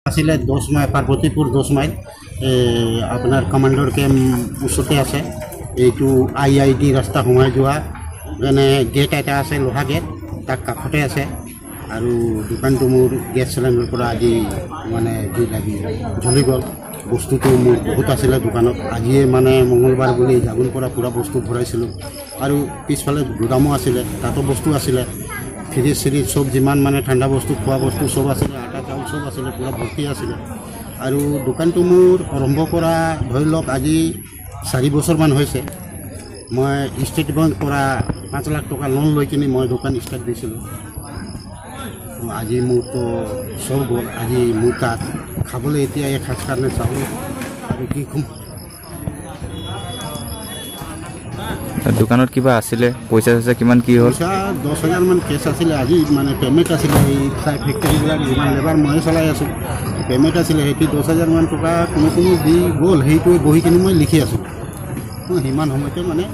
আছিলে 10 mile Parbatipur 10 mile আপোনাৰ কমাণ্ডৰ কেম্প ওচৰতে আছে এইটো IIT ৰাস্তা সোমাই যোৱা মানে গেট এটা আছে লোহা গেট তাক কাষতে আছে আৰু দোকানটো মোৰ গেছ চিলিণ্ডাৰৰ পৰা আজি মানে জুই লাগি জ্বলি গ'ল বস্তুটো মোৰ বহুত আছিলে দোকানত আজিয়ে মানে মঙলবাৰ বুলি জাগুৰ পৰা পুৰা বস্তু ভৰাইছিলোঁ আৰু পিছফালে গুদামো আছিলে তাতো বস্তু আছিলে ফ্ৰিজ চিৰিজ চব যিমান মানে ঠাণ্ডা বস্তু খোৱা বস্তু চব আছিলে আটা চাউল চব আছিলে পুৰা ভৰ্তি আছিলে আৰু দোকানটো মোৰ আৰম্ভ কৰা ধৰি লওক আজি 4 বছৰমান হৈছে মই ষ্টেট বেংক পৰা 5 লাখ টকা লোন লৈ কিনে মই দোকান ষ্টাৰ্ট দিছিলোঁ আজি মোৰতো চব গ'ল আজি মোৰ তাত খাবলৈ এতিয়া এই খাচ কাৰণে চাউল আৰু কি ক'ম দোকানত কিবা আছিলে পইচা চইচা কিমান কি হ'ল পইচা 10,000 মান কেছ আছিলে আজি মানে পেমেণ্ট আছিলে এই ফেক্টৰীবিলাক যিমান লেবাৰ মই চলাই আছোঁ পেমেণ্ট আছিলে সেইটো 10,000 মান টকা কোনো দি গ'ল সেইটোৱে বহি কিনে মই লিখি আছোঁ সিমান সময়তে মানে